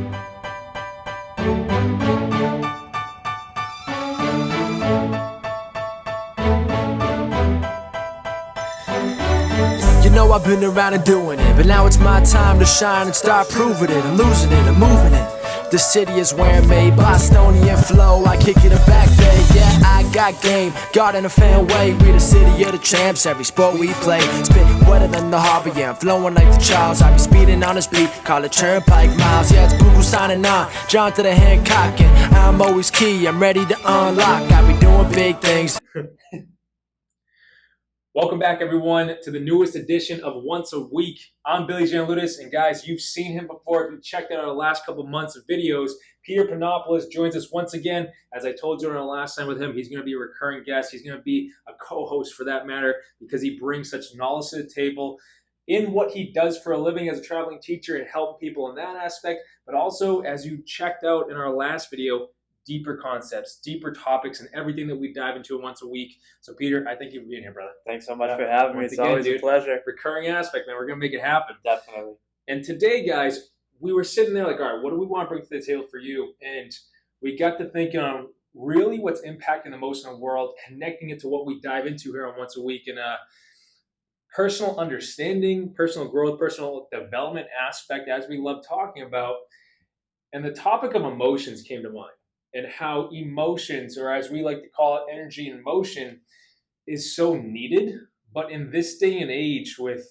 You know I've been around and doing it, but now it's my time to shine and start proving it. I'm losing it, I'm moving it. The city is where I'm made, Bostonian flow, I kick it a back day. Yeah, I got game, got in a fan way. We the city of the champs, every sport we play. Spit wetter than the harbor, yeah, I'm flowing like the Charles. I be speeding on this beat, call it turnpike miles. Yeah, it's Google signing on, John to the Hancock, and I'm always key, I'm ready to unlock. I be doing big things. Welcome back, everyone, to the newest edition of Once a Week. I'm Billy Gianlutis, and guys, you've seen him before. If you checked out our last couple months of videos, Peter Panopoulos joins us once again. As I told you on our last time with him, he's going to be a recurring guest. He's going to be a co-host for that matter because he brings such knowledge to the table in what he does for a living as a traveling teacher and helping people in that aspect, but also, as you checked out in our last video, deeper concepts, deeper topics, and everything that we dive into once a week. So, Peter, I thank you for being here, brother. Thanks so much for having me. It's again, always a pleasure. Recurring aspect, man. We're going to make it happen. Definitely. And today, guys, we were sitting there like, all right, what do we want to bring to the table for you? And we got to thinking on really what's impacting the most in the world, connecting it to what we dive into here on Once a Week, and personal understanding, personal growth, personal development aspect, as we love talking about. And the topic of emotions came to mind. And how emotions, or as we like to call it, energy and motion, is so needed. But in this day and age with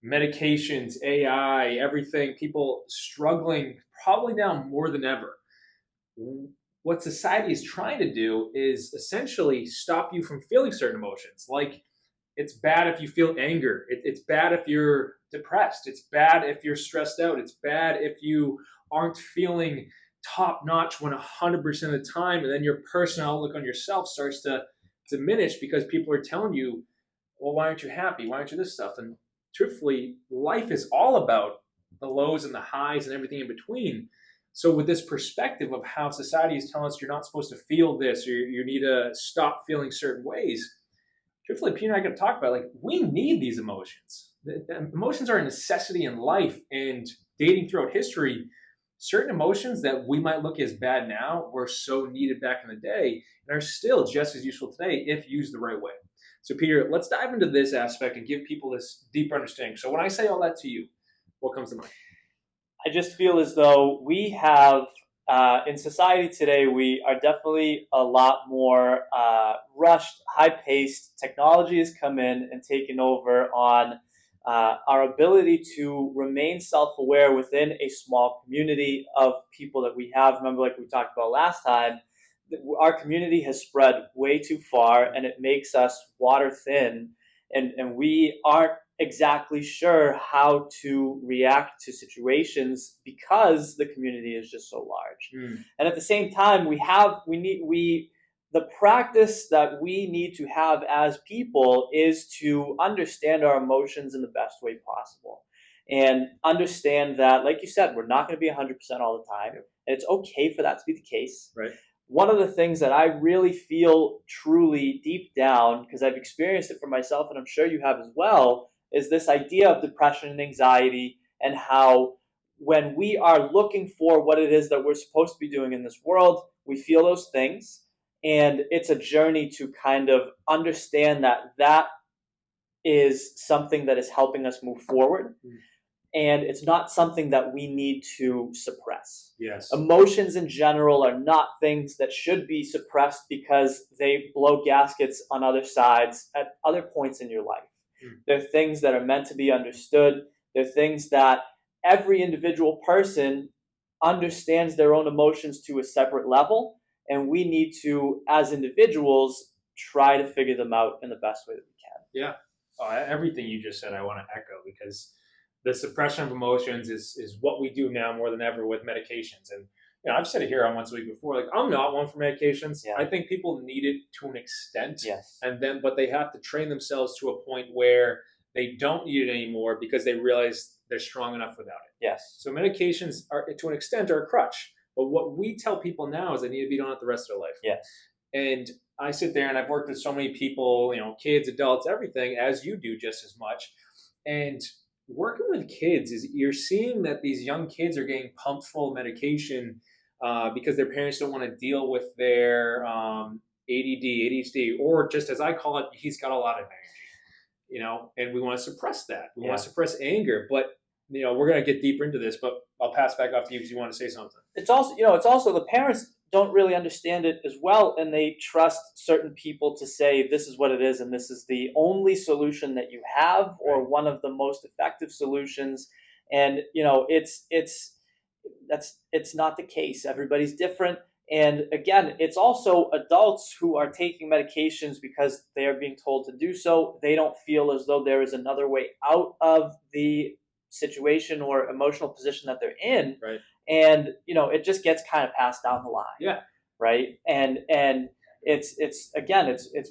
medications, AI, everything, people struggling probably now more than ever. What society is trying to do is essentially stop you from feeling certain emotions. Like, it's bad if you feel anger. It's bad if you're depressed. It's bad if you're stressed out. It's bad if you aren't feeling top notch 100% of the time, and then your personal outlook on yourself starts to diminish because people are telling you, well, why aren't you happy? Why aren't you this stuff? And truthfully, life is all about the lows and the highs and everything in between. So with this perspective of how society is telling us you're not supposed to feel this, or you need to stop feeling certain ways, truthfully, Peter and I are going to talk about, like, we need these emotions. The emotions are a necessity in life, and dating throughout history, certain emotions that we might look as bad now were so needed back in the day and are still just as useful today if used the right way. So, Peter, let's dive into this aspect and give people this deeper understanding. So when I say all that to you, what comes to mind? I just feel as though we have, in society today, we are definitely a lot more rushed, high-paced. Technology has come in and taken over on our ability to remain self-aware within a small community of people that we have. Remember, like we talked about last time, our community has spread way too far, and it makes us water thin, and we aren't exactly sure how to react to situations because the community is just so large. And at the same time, the practice that we need to have as people is to understand our emotions in the best way possible, and understand that, like you said, we're not going to be 100% all the time, and it's okay for that to be the case. Right. One of the things that I really feel truly deep down, because I've experienced it for myself, and I'm sure you have as well, is this idea of depression and anxiety, and how when we are looking for what it is that we're supposed to be doing in this world, we feel those things. And it's a journey to kind of understand that that is something that is helping us move forward. And it's not something that we need to suppress. Yes. Emotions in general are not things that should be suppressed because they blow gaskets on other sides at other points in your life. They're things that are meant to be understood. They're things that every individual person understands their own emotions to a separate level. And we need to, as individuals, try to figure them out in the best way that we can. Yeah. Everything you just said, I want to echo, because the suppression of emotions is what we do now more than ever with medications. And I've said it here on Once a Week before, like, I'm not one for medications. Yeah. I think people need it to an extent. Yes. But they have to train themselves to a point where they don't need it anymore because they realize they're strong enough without it. Yes. So medications are, to an extent, are a crutch. But what we tell people now is they need to be on it the rest of their life. Yes. And I sit there and I've worked with so many people, kids, adults, everything, as you do just as much. And working with kids is you're seeing that these young kids are getting pumped full of medication because their parents don't want to deal with their ADD, ADHD, or just as I call it, he's got a lot of energy, and we want to suppress that. We want to suppress anger, but we're going to get deeper into this, but I'll pass back off to you because you want to say something. It's also the parents don't really understand it as well, and they trust certain people to say this is what it is and this is the only solution that you have, or one of the most effective solutions. And it's not the case. Everybody's different. And again, it's also adults who are taking medications because they are being told to do so. They don't feel as though there is another way out of the situation or emotional position that they're in. Right. And it just gets kind of passed down the line. Yeah. Right. And it's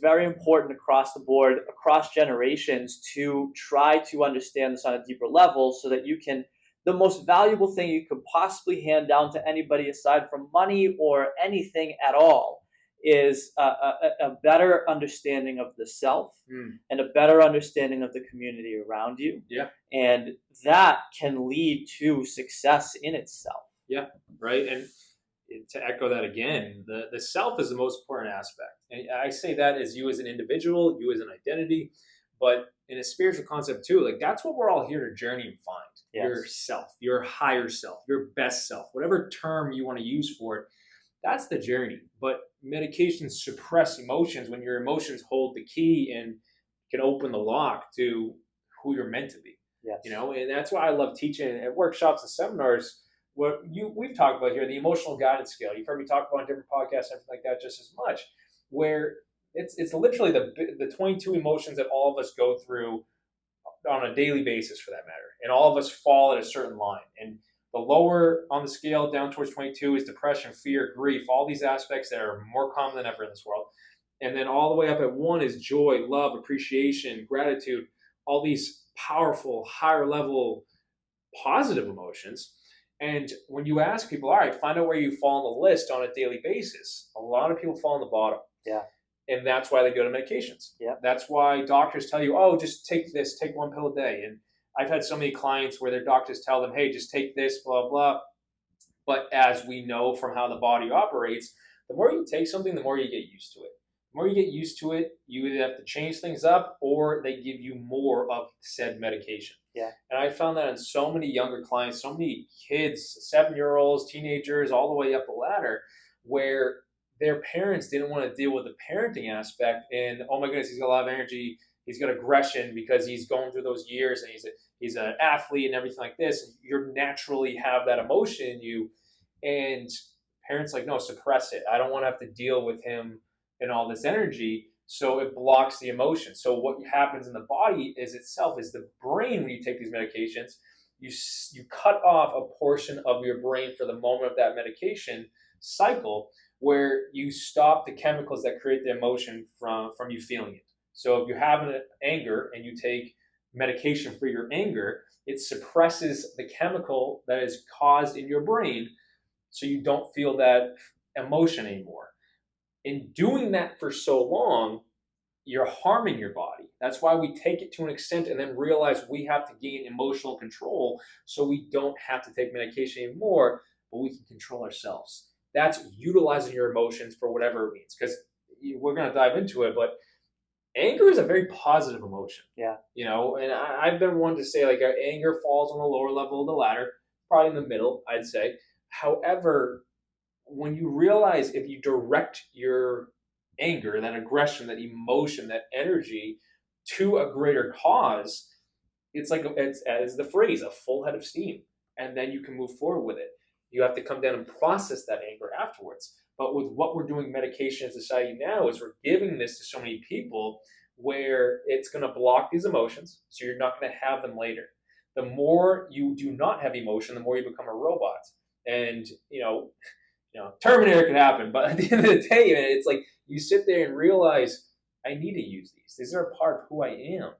very important across the board, across generations, to try to understand this on a deeper level so that you can, the most valuable thing you could possibly hand down to anybody aside from money or anything at all is a better understanding of the self and a better understanding of the community around you. Yeah. And that can lead to success in itself. Yeah. Right. And to echo that again, the self is the most important aspect. And I say that as you as an individual, you as an identity, but in a spiritual concept too, like that's what we're all here to journey and find. Yes. Yourself, your higher self, your best self, whatever term you want to use for it. That's the journey. But medications suppress emotions when your emotions hold the key and can open the lock to who you're meant to be. Yes. And that's why I love teaching at workshops and seminars. What we've talked about here, the emotional guidance scale. You've heard me talk about on different podcasts, everything like that, just as much. Where it's literally the 22 emotions that all of us go through on a daily basis, for that matter, and all of us fall at a certain line. And the lower on the scale, down towards 22, is depression, fear, grief, all these aspects that are more common than ever in this world. And then all the way up at 1 is joy, love, appreciation, gratitude, all these powerful, higher level, positive emotions. And when you ask people, all right, find out where you fall on the list on a daily basis, a lot of people fall on the bottom. Yeah. And that's why they go to medications. Yeah. That's why doctors tell you, oh, just take this, take 1 pill a day. And I've had so many clients where their doctors tell them, hey, just take this, blah, blah. But as we know from how the body operates, the more you take something, the more you get used to it. The more you get used to it, you either have to change things up or they give you more of said medication. Yeah. And I found that in so many younger clients, so many kids, 7-year-olds, teenagers, all the way up the ladder, where their parents didn't want to deal with the parenting aspect. And, oh my goodness, he's got a lot of energy. He's got aggression because he's going through those years and he's an athlete and everything like this. And you naturally have that emotion in you. And parents like, no, suppress it. I don't want to have to deal with him and all this energy. So it blocks the emotion. So what happens in the body is the brain, when you take these medications, you cut off a portion of your brain for the moment of that medication cycle, where you stop the chemicals that create the emotion from you feeling it. So if you're having an anger and you take medication for your anger, it suppresses the chemical that is caused in your brain so you don't feel that emotion anymore. In doing that for so long, you're harming your body. That's why we take it to an extent and then realize we have to gain emotional control so we don't have to take medication anymore, but we can control ourselves. That's utilizing your emotions for whatever it means, because we're going to dive into it, but anger is a very positive emotion. Yeah. And I've been one to say, like, anger falls on the lower level of the ladder, probably in the middle, I'd say. However, when you realize if you direct your anger, that aggression, that emotion, that energy to a greater cause, it's like, it's as the phrase, a full head of steam, and then you can move forward with it. You have to come down and process that anger afterwards. But with what we're doing medication in society now is we're giving this to so many people where it's going to block these emotions, so you're not going to have them later. The more you do not have emotion, the more you become a robot. And, Terminator could happen, but at the end of the day, man, it's like you sit there and realize, I need to use these. These are a part of who I am.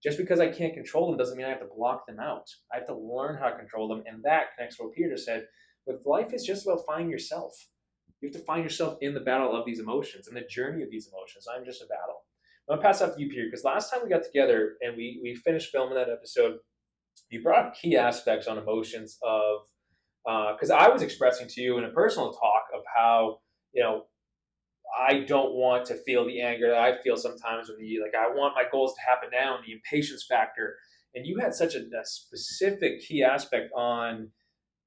Just because I can't control them doesn't mean I have to block them out. I have to learn how to control them. And that connects to what Peter said. With life, it's just about finding yourself. You have to find yourself in the battle of these emotions and the journey of these emotions. I'm just a battle. I'm going to pass off to you, Peter, because last time we got together and we finished filming that episode, you brought up key aspects on emotions of, because I was expressing to you in a personal talk of how, you know, I don't want to feel the anger that I feel sometimes when like I want my goals to happen now and the impatience factor. And you had such a specific key aspect on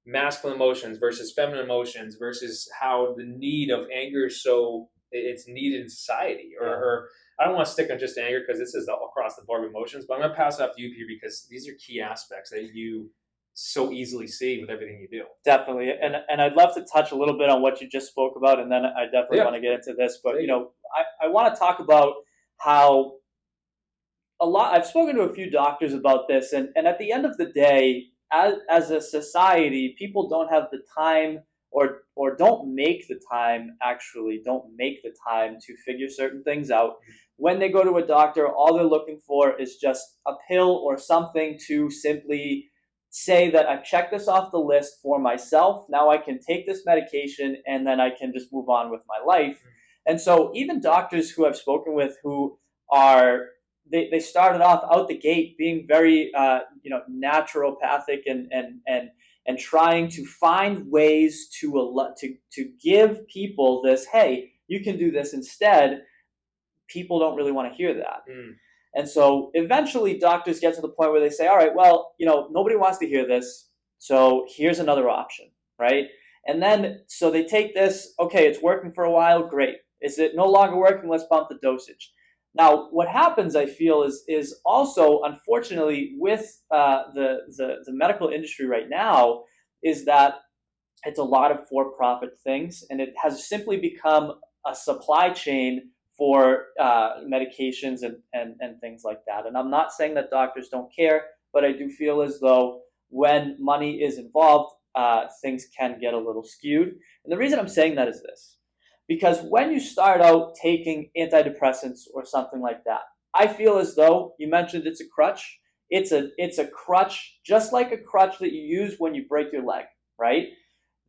masculine emotions versus feminine emotions versus how the need of anger is so it's needed in society. Or I don't want to stick on just anger because this is across the board of emotions, but I'm going to pass it off to you, Peter, because these are key aspects that you so easily see with everything you do. Definitely, and I'd love to touch a little bit on what you just spoke about, and then I definitely want to get into this. But I want to talk about how I've spoken to a few doctors about this, and at the end of the day, as a society, people don't have the time or don't make the time, actually don't make the time to figure certain things out. When they go to a doctor, all they're looking for is just a pill or something to simply say that I've checked this off the list for myself. Now I can take this medication and then I can just move on with my life. And so even doctors who I've spoken with who are they started off out the gate being very naturopathic and trying to find ways to give people this, hey, you can do this instead. People don't really want to hear that. And so eventually doctors get to the point where they say, all right, well, nobody wants to hear this, so here's another option, right? And then so they take this, okay, it's working for a while, great. Is it no longer working? Let's bump the dosage. Now, what happens, I feel, is also, unfortunately, with the medical industry right now, is that it's a lot of for-profit things, and it has simply become a supply chain for medications and things like that. And I'm not saying that doctors don't care, but I do feel as though when money is involved, things can get a little skewed. And the reason I'm saying that is this. Because when you start out taking antidepressants or something like that, I feel as though, you mentioned it's a crutch. It's a crutch, just like a crutch that you use when you break your leg, right?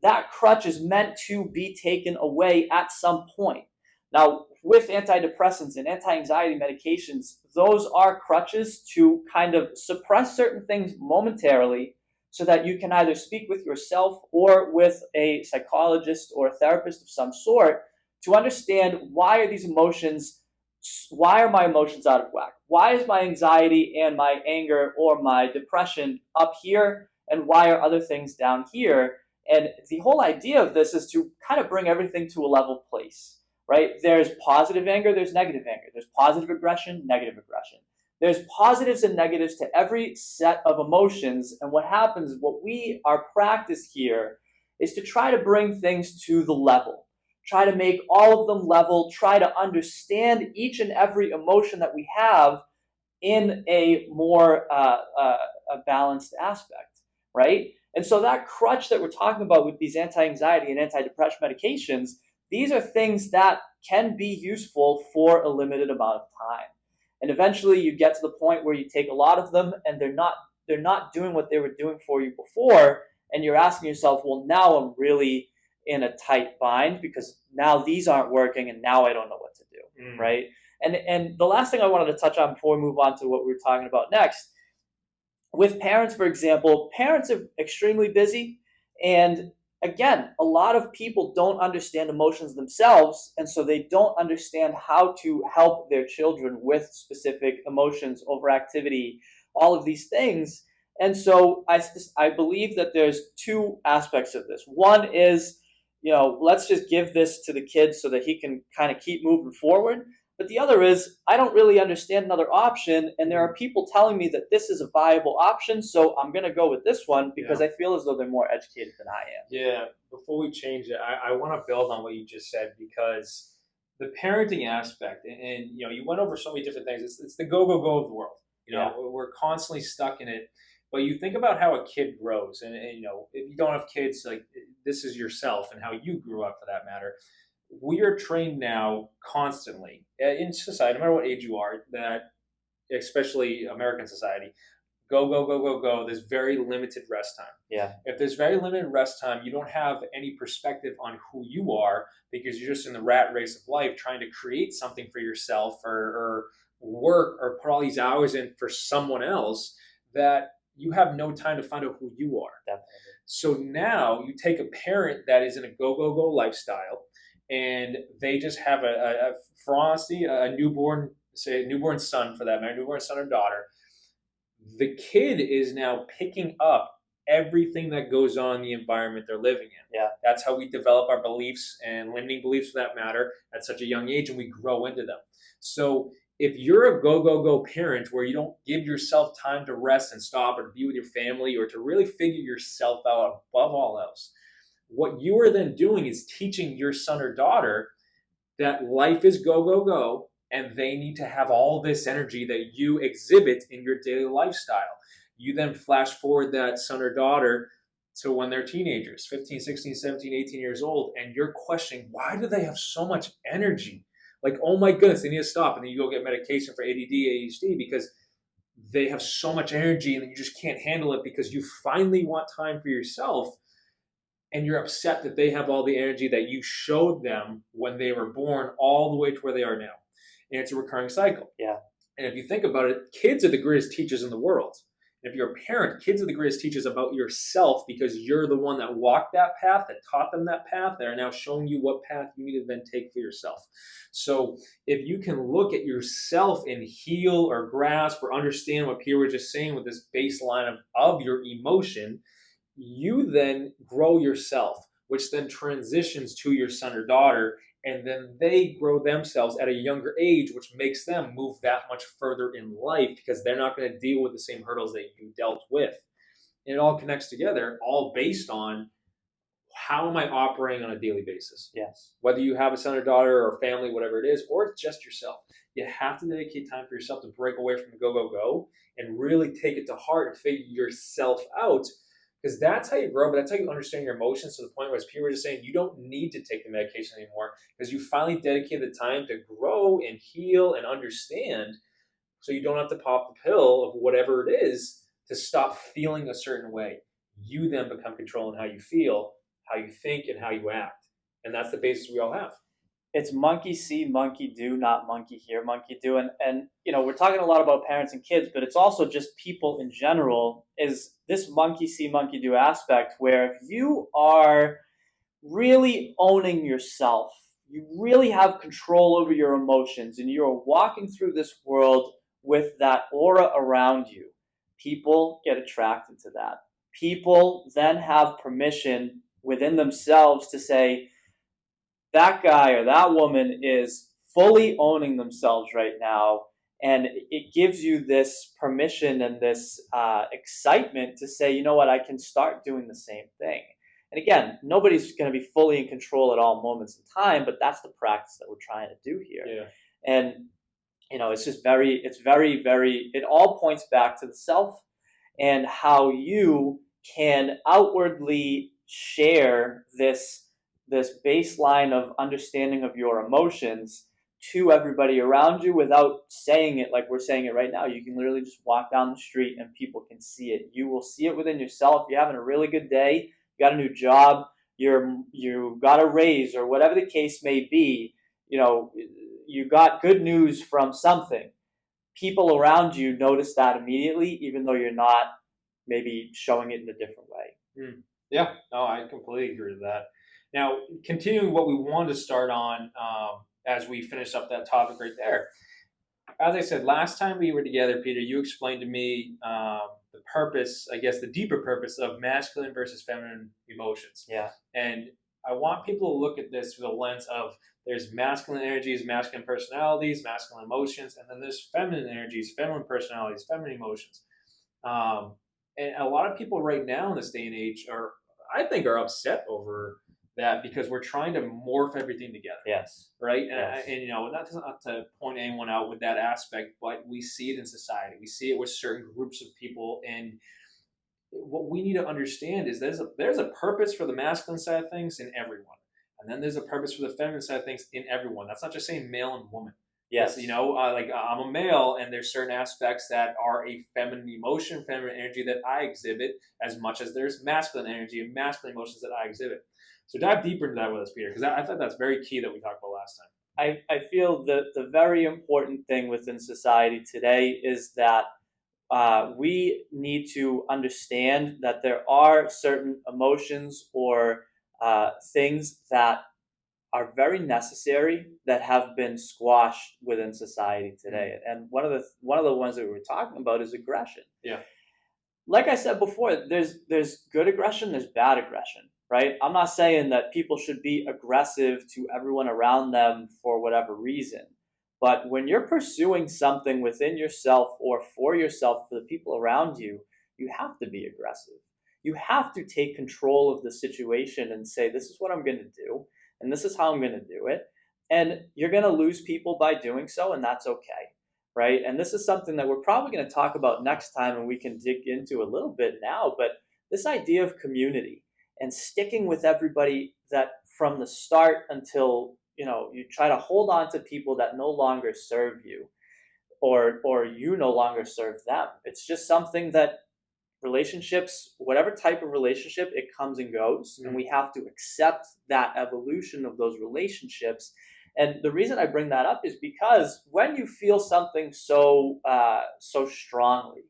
That crutch is meant to be taken away at some point. Now, with antidepressants and anti-anxiety medications, those are crutches to kind of suppress certain things momentarily so that you can either speak with yourself or with a psychologist or a therapist of some sort to understand why are my emotions out of whack? Why is my anxiety and my anger or my depression up here, and why are other things down here? And the whole idea of this is to kind of bring everything to a level place, right? There's positive anger, there's negative anger. There's positive aggression, negative aggression. There's positives and negatives to every set of emotions. And what happens, our practice here is to try to bring things to the level. Try to make all of them level. Try to understand each and every emotion that we have in a more a balanced aspect, right? And so that crutch that we're talking about with these anti-anxiety and antidepressant medications, these are things that can be useful for a limited amount of time. And eventually you get to the point where you take a lot of them and they're not doing what they were doing for you before, and you're asking yourself, well, now I'm really in a tight bind because now these aren't working and now I don't know what to do, right? And the last thing I wanted to touch on before we move on to what we were talking about next, with parents, for example, parents are extremely busy, and again, a lot of people don't understand emotions themselves, and so they don't understand how to help their children with specific emotions, overactivity, all of these things. And so I believe that there's two aspects of this. One is, let's just give this to the kid so that he can kind of keep moving forward. But the other is, I don't really understand another option, and there are people telling me that this is a viable option, so I'm going to go with this one because I feel as though they're more educated than I am. Yeah, before we change it, I want to build on what you just said, because the parenting aspect, and you went over so many different things. It's the go, go, go of the world. We're constantly stuck in it. But you think about how a kid grows, and if you don't have kids, like, this is yourself and how you grew up, for that matter. We are trained now constantly in society, no matter what age you are, that especially American society, go, go, go, go, go. There's very limited rest time. Yeah. If there's very limited rest time, you don't have any perspective on who you are, because you're just in the rat race of life trying to create something for yourself or work or put all these hours in for someone else, that you have no time to find out who you are. Definitely. So now you take a parent that is in a go lifestyle, and they just have for honesty, a newborn, say a newborn son for that matter, newborn son or daughter. The kid is now picking up everything that goes on in the environment they're living in. Yeah. That's how we develop our beliefs and limiting beliefs for that matter at such a young age, and we grow into them. So if you're a go parent where you don't give yourself time to rest and stop or to be with your family or to really figure yourself out above all else, what you are then doing is teaching your son or daughter that life is go, and they need to have all this energy that you exhibit in your daily lifestyle. You then flash forward that son or daughter to when they're teenagers, 15, 16, 17, 18 years old, and you're questioning, why do they have so much energy? Like, oh my goodness, they need to stop. And then you go get medication for ADD, ADHD because they have so much energy and you just can't handle it because you finally want time for yourself. And you're upset that they have all the energy that you showed them when they were born all the way to where they are now. And it's a recurring cycle. Yeah. And if you think about it, kids are the greatest teachers in the world. And if you're a parent, kids are the greatest teachers about yourself because you're the one that walked that path, that taught them that path, that are now showing you what path you need to then take for yourself. So if you can look at yourself and heal or grasp or understand what Peter was just saying with this baseline of your emotion, you then grow yourself, which then transitions to your son or daughter, and then they grow themselves at a younger age, which makes them move that much further in life because they're not going to deal with the same hurdles that you dealt with. And it all connects together, all based on how am I operating on a daily basis? Yes. Whether you have a son or daughter or family, whatever it is, or it's just yourself, you have to dedicate time for yourself to break away from the go and really take it to heart and figure yourself out. Because that's how you grow, but that's how you understand your emotions to the point where, as Peter was just saying, you don't need to take the medication anymore because you finally dedicated the time to grow and heal and understand, so you don't have to pop the pill of whatever it is to stop feeling a certain way. You then become control in how you feel, how you think, and how you act. And that's the basis we all have. It's monkey see, monkey do, not monkey hear, monkey do. And you know, we're talking a lot about parents and kids, but it's also just people in general, is this monkey see, monkey do aspect where if you are really owning yourself, you really have control over your emotions, and you're walking through this world with that aura around you, people get attracted to that. People then have permission within themselves to say, that guy or that woman is fully owning themselves right now, and it gives you this permission and this excitement to say, you know what, I can start doing the same thing. And again, nobody's going to be fully in control at all moments in time, but that's the practice that we're trying to do here. Yeah. And you know, it's very, it all points back to the self and how you can outwardly share this baseline of understanding of your emotions to everybody around you without saying it like we're saying it right now. You can literally just walk down the street and people can see it. You will see it within yourself. You're having a really good day, you got a new job, you got a raise, or whatever the case may be, you know, you got good news from something. People around you notice that immediately, even though you're not maybe showing it in a different way. Yeah, no, I completely agree with that. Now, continuing what we wanted to start on as we finish up that topic right there. As I said, last time we were together, Peter, you explained to me the purpose, I guess the deeper purpose of masculine versus feminine emotions. Yeah. And I want people to look at this through the lens of there's masculine energies, masculine personalities, masculine emotions, and then there's feminine energies, feminine personalities, feminine emotions. And a lot of people right now in this day and age I think are upset over that because we're trying to morph everything together. Yes. Right? Yes. And you know, not to point anyone out with that aspect, but we see it in society. We see it with certain groups of people. And what we need to understand is there's a purpose for the masculine side of things in everyone. And then there's a purpose for the feminine side of things in everyone. That's not just saying male and woman. Yes. You know, like I'm a male, and there's certain aspects that are a feminine emotion, feminine energy that I exhibit, as much as there's masculine energy and masculine emotions that I exhibit. So dive deeper into that with us, Peter, because I thought that's very key that we talked about last time. I feel that the very important thing within society today is that we need to understand that there are certain emotions or things that are very necessary that have been squashed within society today. And one of the ones that we were talking about is aggression. Yeah. Like I said before, there's good aggression, there's bad aggression, right? I'm not saying that people should be aggressive to everyone around them for whatever reason. But when you're pursuing something within yourself or for yourself, for the people around you, you have to be aggressive. You have to take control of the situation and say, this is what I'm going to do, and this is how I'm going to do it. And you're going to lose people by doing so, and that's okay, right? And this is something that we're probably going to talk about next time, and we can dig into a little bit now. But this idea of community and sticking with everybody that from the start until you try to hold on to people that no longer serve you, or you no longer serve them. It's just something that relationships, whatever type of relationship, it comes and goes, and we have to accept that evolution of those relationships. And the reason I bring that up is because when you feel something so strongly,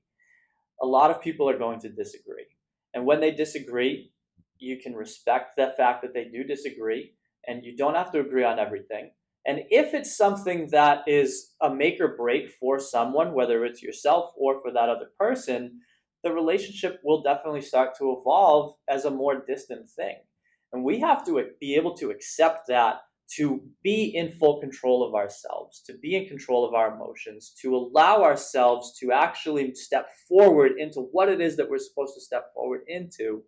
a lot of people are going to disagree. And when they disagree, you can respect the fact that they do disagree, and you don't have to agree on everything. And if it's something that is a make or break for someone, whether it's yourself or for that other person, the relationship will definitely start to evolve as a more distant thing. And we have to be able to accept that, to be in full control of ourselves, to be in control of our emotions, to allow ourselves to actually step forward into what it is that we're supposed to step forward into.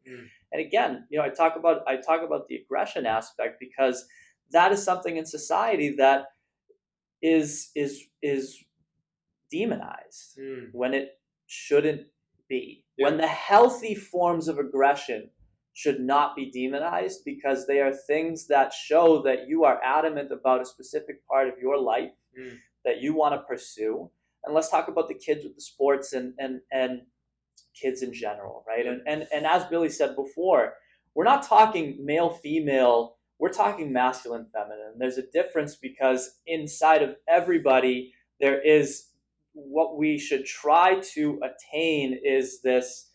And again, I talk about the aggression aspect because that is something in society that is demonized when it shouldn't be. Yeah. When the healthy forms of aggression should not be demonized, because they are things that show that you are adamant about a specific part of your life that you want to pursue. And let's talk about the kids with the sports and kids in general, right? And as Billy said before, we're not talking male, female, we're talking masculine, feminine. There's a difference because inside of everybody, there is what we should try to attain is this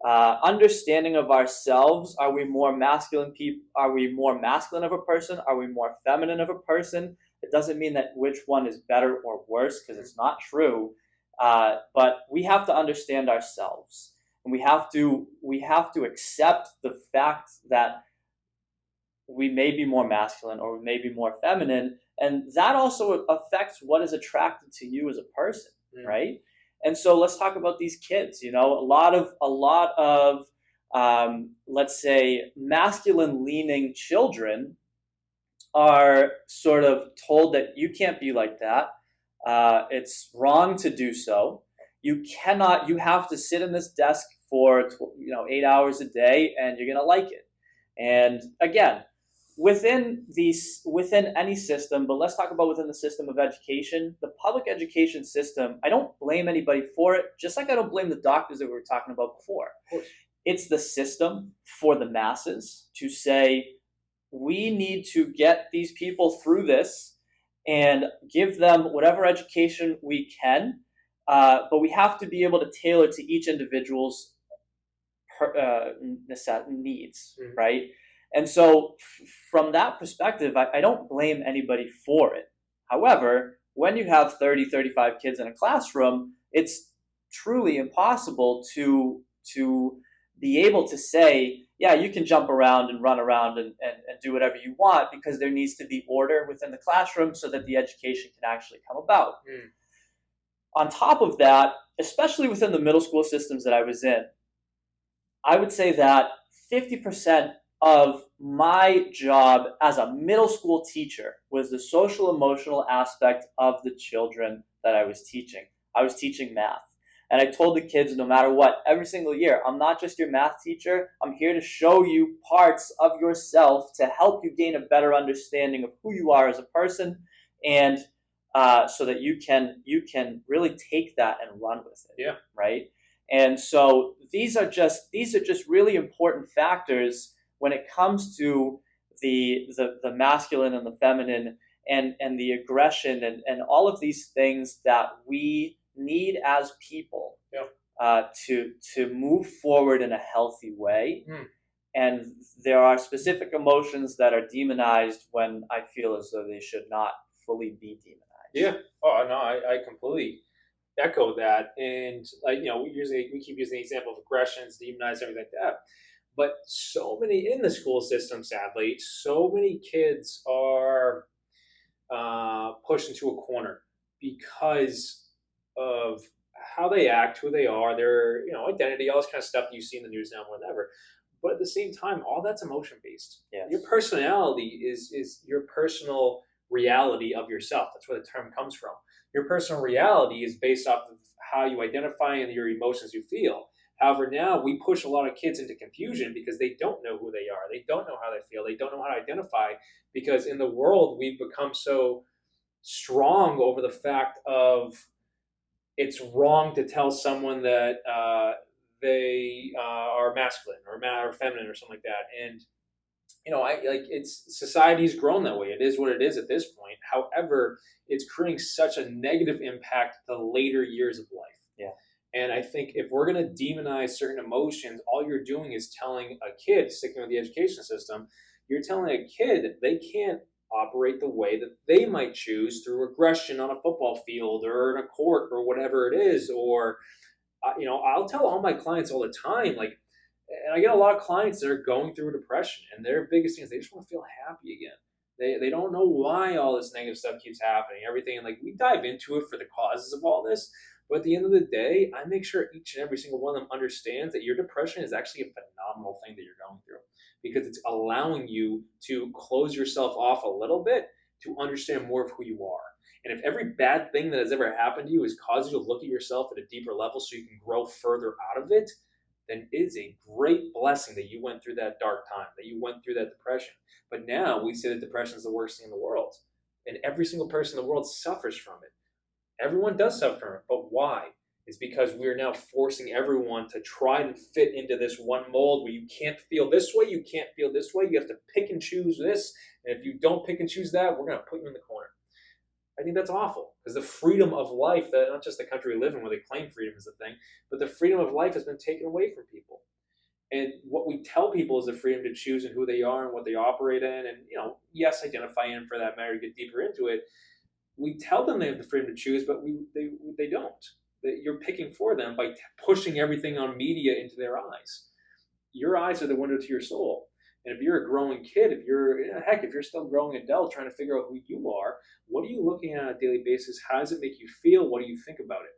understanding of ourselves. Are we more masculine people? Are we more masculine of a person? Are we more feminine of a person? It doesn't mean that which one is better or worse, because it's not true. But we have to understand ourselves, and we have to accept the fact that we may be more masculine or we may be more feminine, and that also affects what is attracted to you as a person, right? And so let's talk about these kids. A lot of let's say masculine leaning children are sort of told that you can't be like that. It's wrong to do so. You have to sit in this desk for 8 hours a day, and you're gonna like it. And again, within any system, but let's talk about within the system of education, the public education system, I don't blame anybody for it, just like I don't blame the doctors that we were talking about before. It's the system for the masses to say, we need to get these people through this and give them whatever education we can, but we have to be able to tailor to each individual's needs, right? And so from that perspective, I don't blame anybody for it. However, when you have 30, 35 kids in a classroom, it's truly impossible to be able to say, yeah, you can jump around and run around and do whatever you want, because there needs to be order within the classroom so that the education can actually come about. On top of that, especially within the middle school systems that I was in, I would say that 50% of my job as a middle school teacher was the social emotional aspect of the children that I was teaching. I was teaching math. And I told the kids, no matter what, every single year, I'm not just your math teacher. I'm here to show you parts of yourself to help you gain a better understanding of who you are as a person, and so that you can really take that and run with it. Yeah. Right. And so these are just really important factors when it comes to the masculine and the feminine and the aggression and all of these things that we need as people. Yeah. to move forward in a healthy way. Mm. And there are specific emotions that are demonized when I feel as though they should not fully be demonized. Yeah. Oh no, I completely echo that. And like we keep using the example of aggressions, demonize everything like that. But so many in the school system, sadly, so many kids are pushed into a corner because of how they act, who they are, their identity, all this kind of stuff that you see in the news now more than ever. But at the same time, all that's emotion based. Yes. Your personality is your personal reality of yourself. That's where the term comes from. Your personal reality is based off of how you identify and your emotions you feel. However, now we push a lot of kids into confusion because they don't know who they are. They don't know how they feel. They don't know how to identify because in the world we've become so strong over the fact of it's wrong to tell someone that they are masculine or feminine or something like that. And I like it's society's grown that way. It is what it is at this point. However, it's creating such a negative impact the later years of life. Yeah. And I think if we're going to demonize certain emotions, all you're doing is telling a kid, sticking with the education system, you're telling a kid that they can't operate the way that they might choose through aggression on a football field or in a court or whatever it is. Or, I'll tell all my clients all the time, like, and I get a lot of clients that are going through depression, and their biggest thing is they just want to feel happy again. They don't know why all this negative stuff keeps happening, everything. And like we dive into it for the causes of all this, but at the end of the day, I make sure each and every single one of them understands that your depression is actually a phenomenal thing that you're going through because it's allowing you to close yourself off a little bit to understand more of who you are. And if every bad thing that has ever happened to you has caused you to look at yourself at a deeper level so you can grow further out of it, then it is a great blessing that you went through that dark time, that you went through that depression. But now we say that depression is the worst thing in the world. And every single person in the world suffers from it. Everyone does suffer from it. But why? It's because we're now forcing everyone to try and fit into this one mold where you can't feel this way, you can't feel this way. You have to pick and choose this. And if you don't pick and choose that, we're going to put you in the corner. I think that's awful because the freedom of life, that not just the country we live in where they claim freedom is the thing, but the freedom of life has been taken away from people. And what we tell people is the freedom to choose and who they are and what they operate in. And, yes, identify in for that matter to get deeper into it. We tell them they have the freedom to choose, but they don't. You're picking for them by pushing everything on media into their eyes. Your eyes are the window to your soul. And if you're a growing kid, if you're still a growing adult trying to figure out who you are, what are you looking at on a daily basis? How does it make you feel? What do you think about it?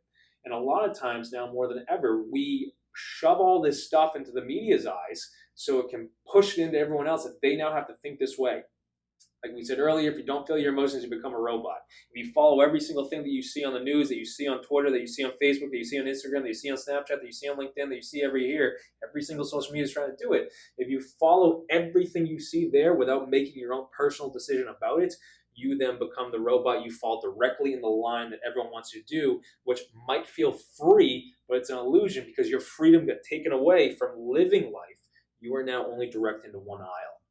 And a lot of times now more than ever, we shove all this stuff into the media's eyes so it can push it into everyone else that they now have to think this way. Like we said earlier, if you don't feel your emotions, you become a robot. If you follow every single thing that you see on the news, that you see on Twitter, that you see on Facebook, that you see on Instagram, that you see on Snapchat, that you see on LinkedIn, that you see every single social media is trying to do it. If you follow everything you see there without making your own personal decision about it, you then become the robot. You fall directly in the line that everyone wants you to do, which might feel free, but it's an illusion because your freedom got taken away from living life. You are now only directed into one aisle.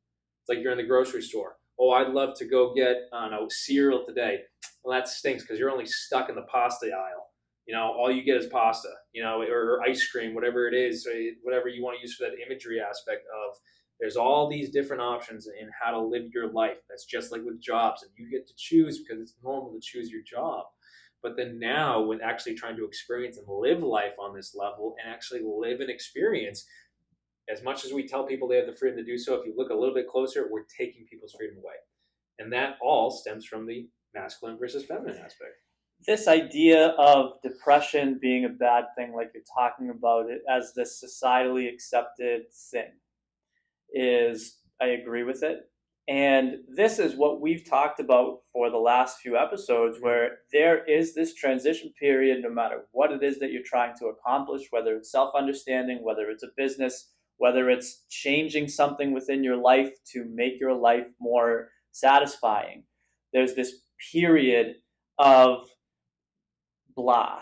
It's like you're in the grocery store. Oh, I'd love to go get, cereal today. Well, that stinks because you're only stuck in the pasta aisle. All you get is pasta, or ice cream, whatever it is, whatever you want to use for that imagery aspect of there's all these different options in how to live your life. That's just like with jobs. And you get to choose because it's normal to choose your job. But then now when actually trying to experience and live life on this level and actually live an experience, as much as we tell people they have the freedom to do so, if you look a little bit closer, we're taking people's freedom away. And that all stems from the masculine versus feminine aspect. This idea of depression being a bad thing, like you're talking about it as this societally accepted thing, I agree with it. And this is what we've talked about for the last few episodes, where there is this transition period, no matter what it is that you're trying to accomplish, whether it's self-understanding, whether it's a business, whether it's changing something within your life to make your life more satisfying. There's this period of blah,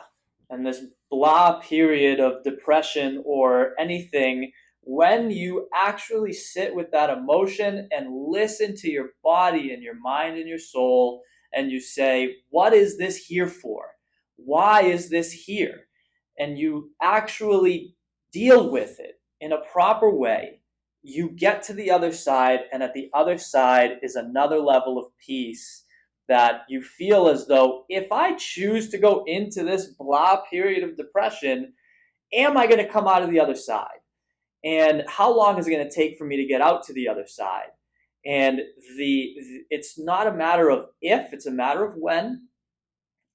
and this blah period of depression or anything when you actually sit with that emotion and listen to your body and your mind and your soul, and you say, what is this here for? Why is this here? and you actually deal with it in a proper way, you get to the other side, and at the other side is another level of peace that you feel as though, if I choose to go into this blah period of depression, am I going to come out of the other side? And how long is it going to take for me to get out to the other side? And it's not a matter of if, it's a matter of when.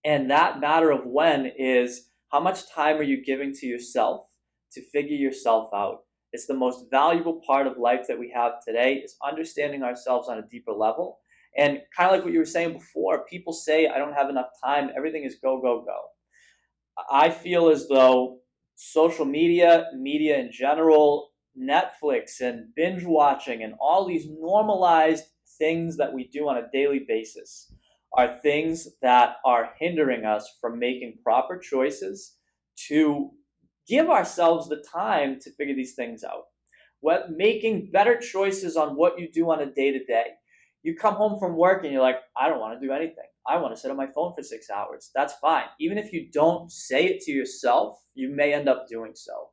And that matter of when is, how much time are you giving to yourself to figure yourself out? It's the most valuable part of life that we have today, is understanding ourselves on a deeper level. And kind of like what you were saying before, people say, I don't have enough time. Everything is go, go, go. I feel as though social media, media in general, Netflix and binge watching and all these normalized things that we do on a daily basis are things that are hindering us from making proper choices to give ourselves the time to figure these things out. Making better choices on what you do on a day-to-day. You come home from work and you're like, I don't want to do anything. I want to sit on my phone for 6 hours. That's fine. Even if you don't say it to yourself, you may end up doing so.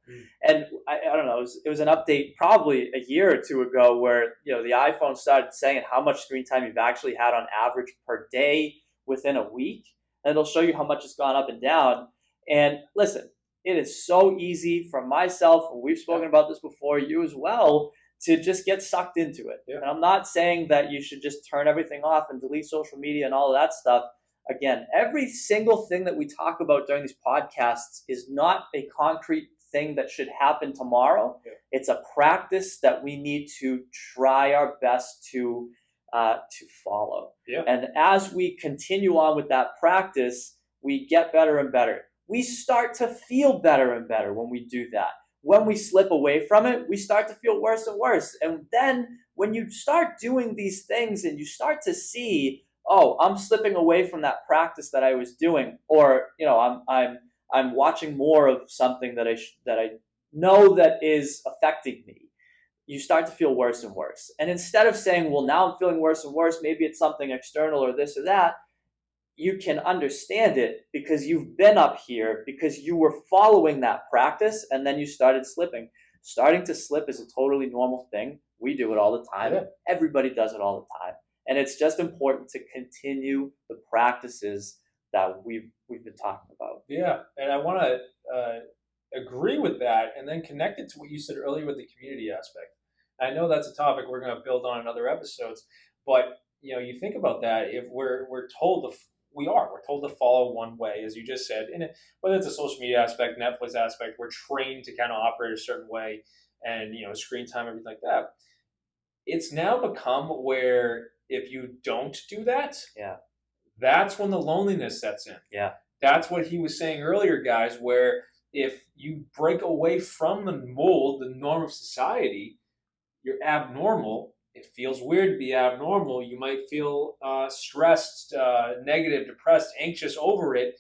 And I don't know, it was an update probably a year or two ago where, the iPhone started saying how much screen time you've actually had on average per day within a week. And it'll show you how much it's gone up and down. And listen, it is so easy for myself, and we've spoken about this before, you as well, to just get sucked into it. Yeah. And I'm not saying that you should just turn everything off and delete social media and all of that stuff. Again, every single thing that we talk about during these podcasts is not a concrete thing that should happen tomorrow. Yeah. It's a practice that we need to try our best to follow. Yeah. And as we continue on with that practice, we get better and better. We start to feel better and better when we do that. When we slip away from it, we start to feel worse and worse. And then when you start doing these things and you start to see, oh, I'm slipping away from that practice that I was doing, or I'm watching more of something that I know that is affecting me, you start to feel worse and worse. And instead of saying, well, now I'm feeling worse and worse, maybe it's something external or this or that, you can understand it because you've been up here, because you were following that practice, and then you started slipping. Starting to slip is a totally normal thing. We do it all the time. Yeah. Everybody does it all the time. And it's just important to continue the practices that we've been talking about. Yeah, and I want to agree with that, and then connect it to what you said earlier with the community aspect. I know that's a topic we're going to build on in other episodes, but you think about that. If we're told we're told to follow one way, as you just said, and whether it's a social media aspect, Netflix aspect, we're trained to kind of operate a certain way, and screen time, everything like that. It's now become where if you don't do that, yeah, that's when the loneliness sets in. Yeah, that's what he was saying earlier, guys. Where if you break away from the mold, the norm of society, you're abnormal. It feels weird to be abnormal. You might feel stressed, negative, depressed, anxious over it.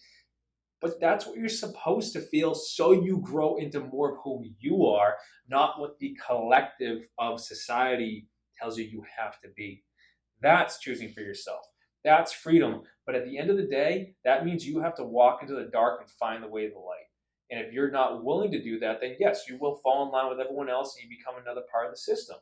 But that's what you're supposed to feel, so you grow into more of who you are, not what the collective of society tells you have to be. That's choosing for yourself. That's freedom. But at the end of the day, that means you have to walk into the dark and find the way of the light. And if you're not willing to do that, then yes, you will fall in line with everyone else and you become another part of the system.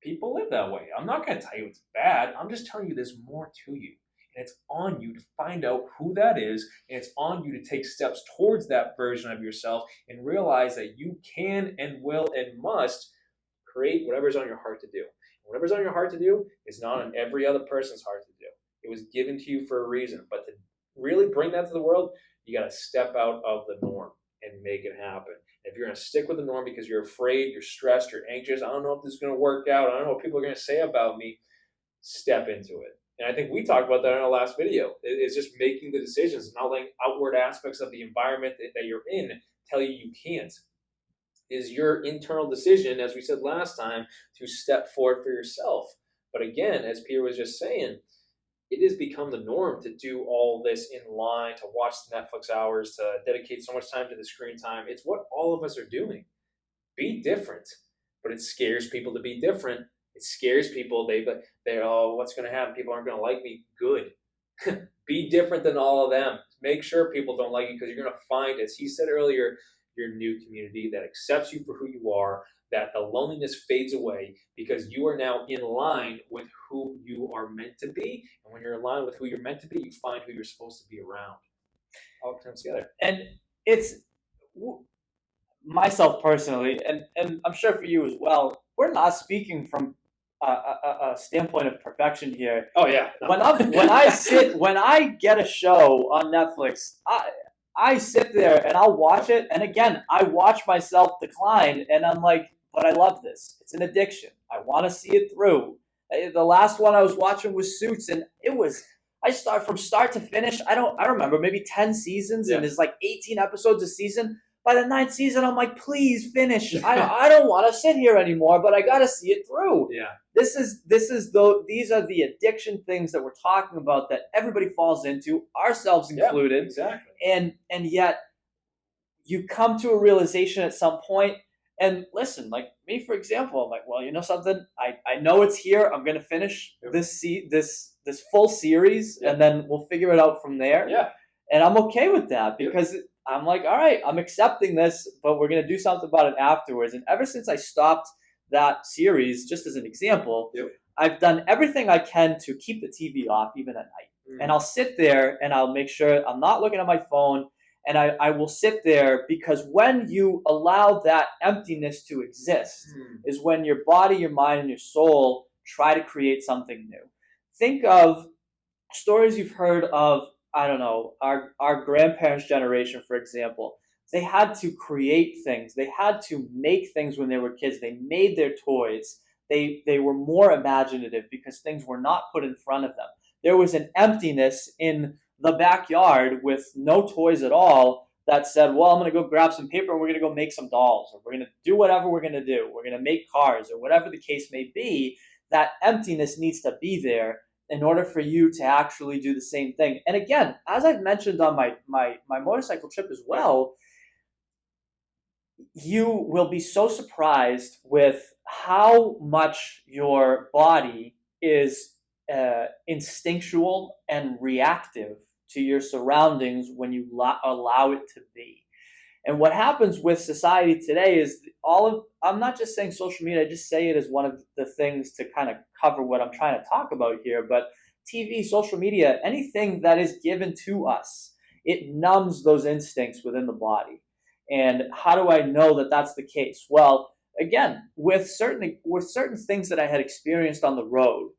People live that way. I'm not going to tell you it's bad. I'm just telling you there's more to you. And it's on you to find out who that is. And it's on you to take steps towards that version of yourself and realize that you can and will and must create whatever's on your heart to do. Whatever's on your heart to do is not on every other person's heart to do. It was given to you for a reason. But to really bring that to the world, you got to step out of the norm and make it happen. If you're going to stick with the norm because you're afraid, you're stressed, you're anxious, I don't know if this is going to work out, I don't know what people are going to say about me, step into it. And I think we talked about that in our last video. It's just making the decisions, not letting outward aspects of the environment that you're in tell you you can't. Is your internal decision, as we said last time, to step forward for yourself. But again, as Peter was just saying, it has become the norm to do all this in line, to watch the Netflix hours, to dedicate so much time to the screen time. It's what all of us are doing. Be different. But it scares people to be different. It scares people. They're, oh, what's going to happen? People aren't going to like me. Good. Be different than all of them. make sure people don't like you, because you're going to find, as he said earlier, your new community that accepts you for who you are, that the loneliness fades away because you are now in line with who you are meant to be. And when you're in line with who you're meant to be, you find who you're supposed to be around. All comes together. And it's myself personally, and I'm sure for you as well, we're not speaking from a standpoint of perfection here. Oh yeah. When I get a show on Netflix, I sit there and I'll watch it, and again, I watch myself decline, and I'm like, but I love this. It's an addiction. I want to see it through. The last one I was watching was Suits, and I start from start to finish. I remember, maybe 10 seasons, and there's like 18 episodes a season. By the 9th season, I'm like, please finish. I don't want to sit here anymore, but I got to see it through. Yeah. These are the addiction things that we're talking about that everybody falls into, ourselves included. Yeah, exactly. And yet you come to a realization at some point, and listen, like me, for example, I'm like, well, you know something? I know it's here. I'm going to finish this full series, and then we'll figure it out from there. Yeah. And I'm okay with that, because I'm like, all right, I'm accepting this, but we're going to do something about it afterwards. And ever since I stopped that series, just as an example, I've done everything I can to keep the TV off, even at night. And I'll sit there and I'll make sure I'm not looking at my phone. And I will sit there, because when you allow that emptiness to exist is when your body, your mind, and your soul try to create something new. Think of stories you've heard of, I don't know, our grandparents' generation, for example. They had to create things. They had to make things when they were kids. They made their toys. They were more imaginative because things were not put in front of them. There was an emptiness in the backyard with no toys at all that said, well, I'm going to go grab some paper and we're going to go make some dolls, or we're going to do whatever we're going to do. We're going to make cars, or whatever the case may be. That emptiness needs to be there in order for you to actually do the same thing. And again, as I've mentioned on my motorcycle trip as well, you will be so surprised with how much your body is instinctual and reactive to your surroundings when you allow it to be. And what happens with society today is I'm not just saying social media, I just say it as one of the things to kind of cover what I'm trying to talk about here, but TV, social media, anything that is given to us, it numbs those instincts within the body. And how do I know that that's the case? Well, again, with certain things that I had experienced on the road,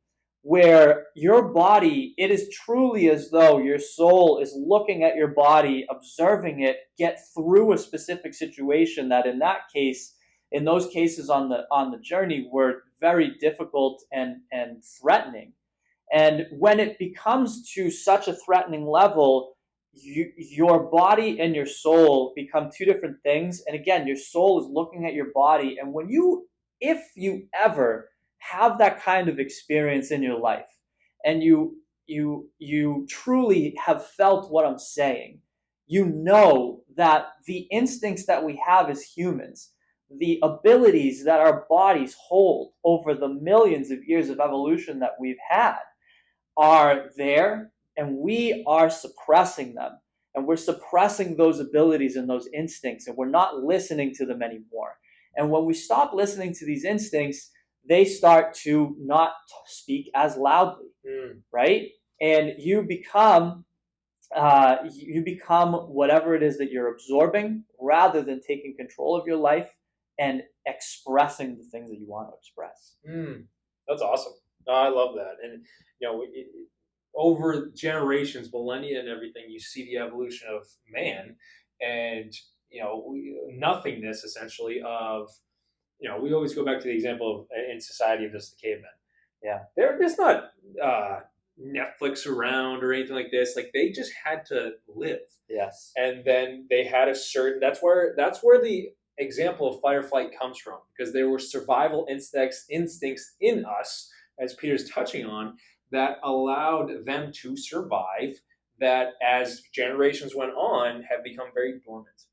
where your body, it is truly as though your soul is looking at your body, observing it get through a specific situation that in those cases on the journey were very difficult and threatening. And when it becomes to such a threatening level, your body and your soul become two different things. And again, your soul is looking at your body. And if you ever have that kind of experience in your life, and you truly have felt what I'm saying, you know that the instincts that we have as humans, the abilities that our bodies hold over the millions of years of evolution that we've had, are there, and we are suppressing them. And we're suppressing those abilities and those instincts, and we're not listening to them anymore. And when we stop listening to these instincts, they start to not speak as loudly, right? And you become whatever it is that you're absorbing, rather than taking control of your life and expressing the things that you want to express. That's awesome. I love that. And over generations, millennia, and everything, you see the evolution of man, and nothingness essentially of. We always go back to the example of in society of just the cavemen. Yeah, there's not Netflix around or anything like this. Like, they just had to live. Yes. And then they had a certain. That's where the example of fight or flight comes from, because there were survival instincts in us, as Peter's touching on, that allowed them to survive. That, as generations went on, have become very dormant,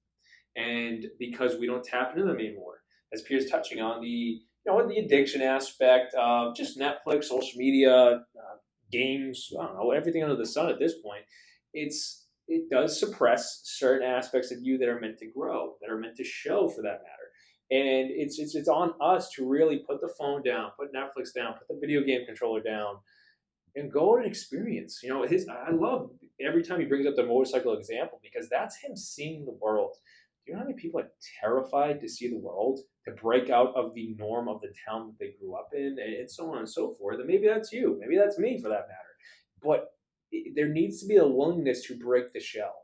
and because we don't tap into them anymore. As Peter's touching on, the addiction aspect of just Netflix, social media, games, I don't know, everything under the sun at this point, it's it does suppress certain aspects of you that are meant to grow, that are meant to show, for that matter. And it's on us to really put the phone down, put Netflix down, put the video game controller down, and go and experience. I love every time he brings up the motorcycle example, because that's him seeing the world. Do you know how many people are terrified to see the world, to break out of the norm of the town that they grew up in, and so on and so forth? And maybe that's you, maybe that's me, for that matter. But there needs to be a willingness to break the shell.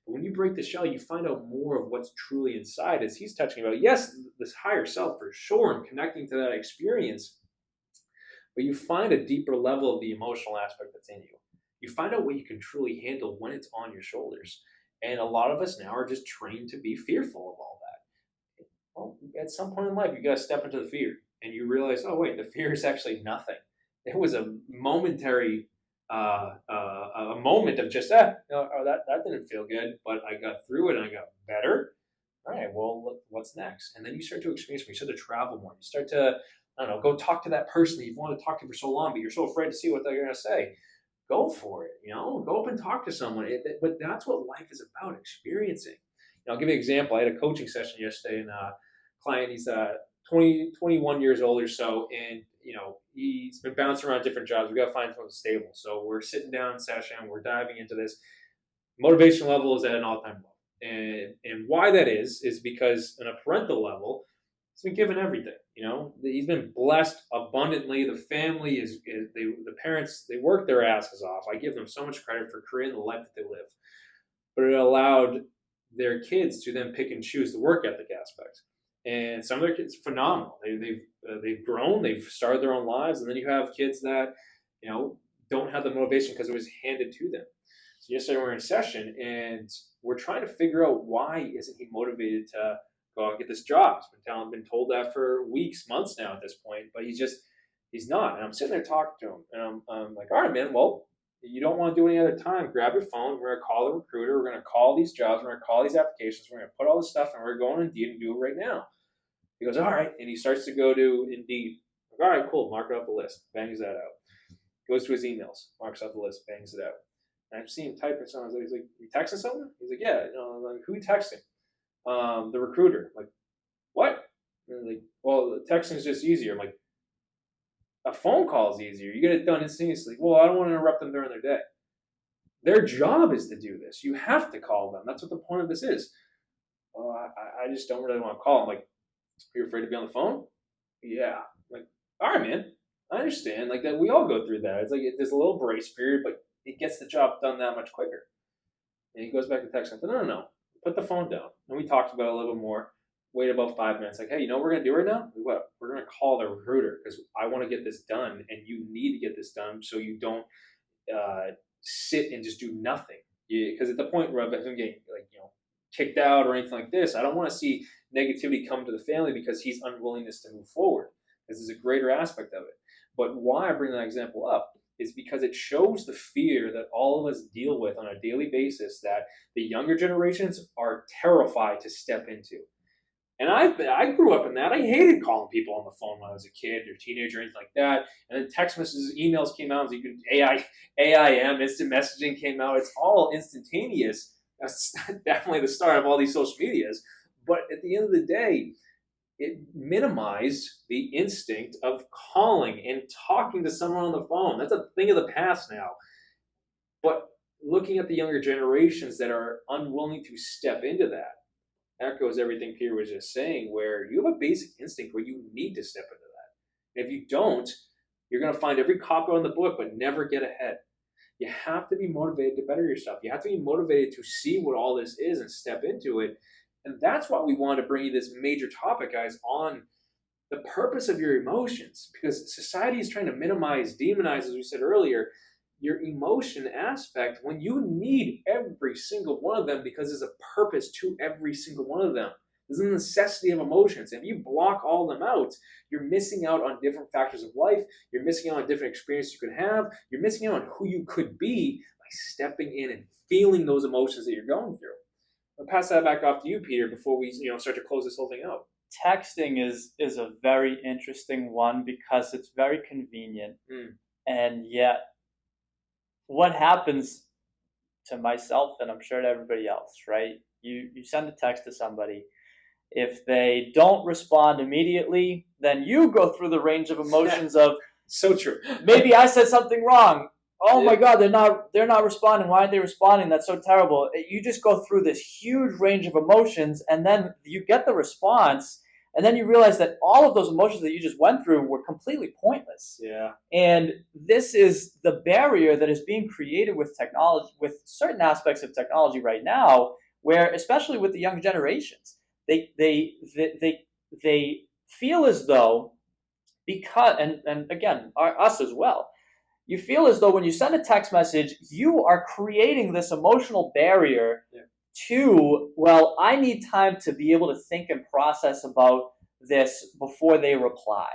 But when you break the shell, you find out more of what's truly inside, as he's touching about. Yes, this higher self for sure, and connecting to that experience. But you find a deeper level of the emotional aspect that's in you. You find out what you can truly handle when it's on your shoulders. And a lot of us now are just trained to be fearful of all that. Well, at some point in life, you got to step into the fear, and you realize, oh wait, the fear is actually nothing. It was a momentary, a moment of just that didn't feel good, but I got through it and I got better. All right, well, what's next? And then you start to experience more. You start to travel more. You start to, I don't know, go talk to that person that you've wanted to talk to for so long, but you're so afraid to see what they're going to say. Go for it, go up and talk to someone. But that's what life is about, experiencing. I'll give you an example. I had a coaching session yesterday, and a client, he's 21 years old or so, and he's been bouncing around different jobs. We got to find something stable. So we're sitting down in session, we're diving into this. Motivation level is at an all-time low. And why that is because on a parental level, he's been given everything. He's been blessed abundantly. The family the parents, they work their asses off. I give them so much credit for creating the life that they live. But it allowed their kids to then pick and choose the work ethic aspect. And some of their kids, phenomenal. They've grown, they've started their own lives, and then you have kids that don't have the motivation because it was handed to them. So yesterday we're in session, and we're trying to figure out, why isn't he motivated to go out and get this job? He's been told that for weeks, months now at this point, but he's not. And I'm sitting there talking to him, and I'm like, all right, man, well, you don't want to do any other time. Grab your phone. We're going to call the recruiter. We're going to call these jobs. We're going to call these applications. We're going to put all this stuff, and we're going to Indeed and do it right now. He goes, all right. And he starts to go to Indeed. Like, all right, cool. Mark it off the list. Bangs that out. Goes to his emails. Marks off the list. Bangs it out. And I've seen him typing something. He's like, you texting someone? He's like, yeah. I'm like, who are you texting? The recruiter. I'm like, what? And they're like, well, texting is just easier. I'm like, a phone call is easier. You get it done instantaneously. Well, I don't want to interrupt them during their day. Their job is to do this. You have to call them. That's what the point of this is. Oh, I just don't really want to call. I'm like, you're afraid to be on the phone? Yeah. I'm like, all right, man. I understand. Like that, we all go through that. It's like there's a little grace period, but it gets the job done that much quicker. And he goes back to text. I said, no. Put the phone down. And we talked about it a little bit more. Wait about 5 minutes. Like, hey, you know what we're going to do right now? What? We're going to call the recruiter because I want to get this done, and you need to get this done so you don't sit and just do nothing. Because at the point where I'm getting kicked out or anything like this, I don't want to see negativity come to the family because he's unwillingness to move forward. This is a greater aspect of it. But why I bring that example up is because it shows the fear that all of us deal with on a daily basis that the younger generations are terrified to step into. And I grew up in that. I hated calling people on the phone when I was a kid or teenager or anything like that. And then text messages, emails came out. So you could AIM, instant messaging came out. It's all instantaneous. That's definitely the start of all these social medias. But at the end of the day, it minimized the instinct of calling and talking to someone on the phone. That's a thing of the past now. But looking at the younger generations that are unwilling to step into that, echoes everything Peter was just saying, where you have a basic instinct where you need to step into that. And if you don't, you're going to find every cop on the book but never get ahead. You have to be motivated to better yourself. You have to be motivated to see what all this is and step into it. And that's why we want to bring you this major topic, guys, on the purpose of your emotions, because society is trying to minimize, demonize, as we said earlier, your emotion aspect when you need every single one of them, because there's a purpose to every single one of them. There's a necessity of emotions. If you block all of them out, you're missing out on different factors of life. You're missing out on different experiences you could have. You're missing out on who you could be by stepping in and feeling those emotions that you're going through. I'll pass that back off to you, Peter, before we start to close this whole thing out. Texting is a very interesting one because it's very convenient. And yet, what happens to myself, and I'm sure to everybody else, right? You send a text to somebody. If they don't respond immediately, then you go through the range of emotions of, so true. maybe I said something wrong. Oh Yeah. my God, they're not responding. Why aren't they responding? That's so terrible. You just go through this huge range of emotions, and then you get the response, and then you realize that all of those emotions that you just went through were completely pointless. Yeah. And this is the barrier that is being created with technology, with certain aspects of technology right now, where especially with the young generations, they feel as though, because, and again, us as well, you feel as though when you send a text message, you are creating this emotional barrier to, well, I need time to be able to think and process about this before they reply.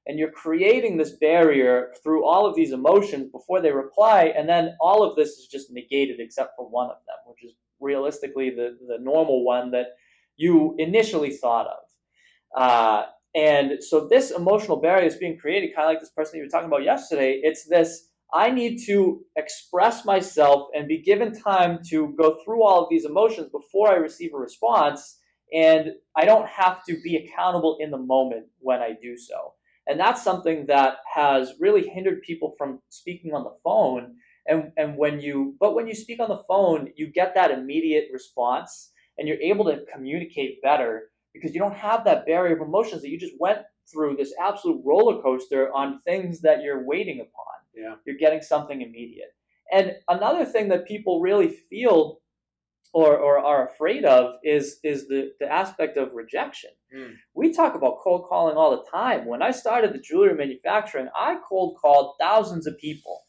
And you're creating this barrier through all of these emotions before they reply, and then all of this is just negated except for one of them, which is realistically the normal one that you initially thought of. And so this emotional barrier is being created, kind of like this person you were talking about yesterday. It's this, I need to express myself and be given time to go through all of these emotions before I receive a response. And I don't have to be accountable in the moment when I do so. And that's something that has really hindered people from speaking on the phone. And when you speak on the phone, you get that immediate response, and you're able to communicate better, because you don't have that barrier of emotions that you just went through this absolute roller coaster on things that you're waiting upon. Yeah. You're getting something immediate. And another thing that people really feel or are afraid of is the aspect of rejection. We talk about cold calling all the time. When I started the jewelry manufacturing, I cold called thousands of people,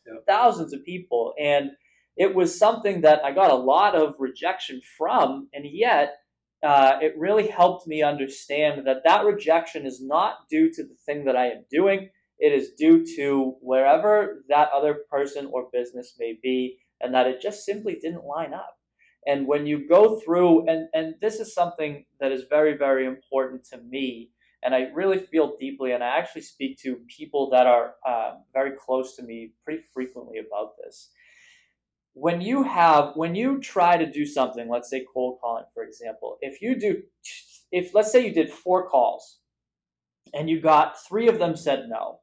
and it was something that I got a lot of rejection from, and yet it really helped me understand that rejection is not due to the thing that I am doing. It is due to wherever that other person or business may be, and that it just simply didn't line up. And when you go through, and this is something that is very, very important to me, and I really feel deeply, and I actually speak to people that are very close to me pretty frequently about this. When you try to do something, let's say cold calling, for example, if let's say you did 4 calls and you got 3 of them said no,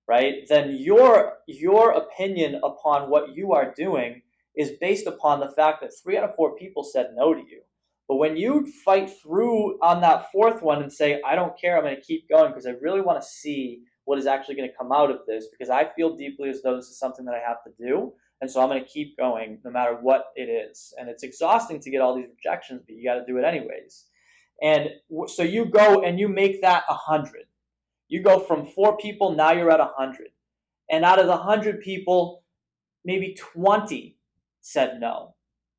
right? Then your opinion upon what you are doing is based upon the fact that 3 out of 4 people said no to you. But when you fight through on that 4th one and say, I don't care, I'm going to keep going because I really want to see what is actually going to come out of this, because I feel deeply as though this is something that I have to do. And so I'm going to keep going no matter what it is. And it's exhausting to get all these rejections, but you got to do it anyways. And so you go and you make that 100. You go from 4 people, now you're at 100. And out of the 100 people, maybe 20 said no,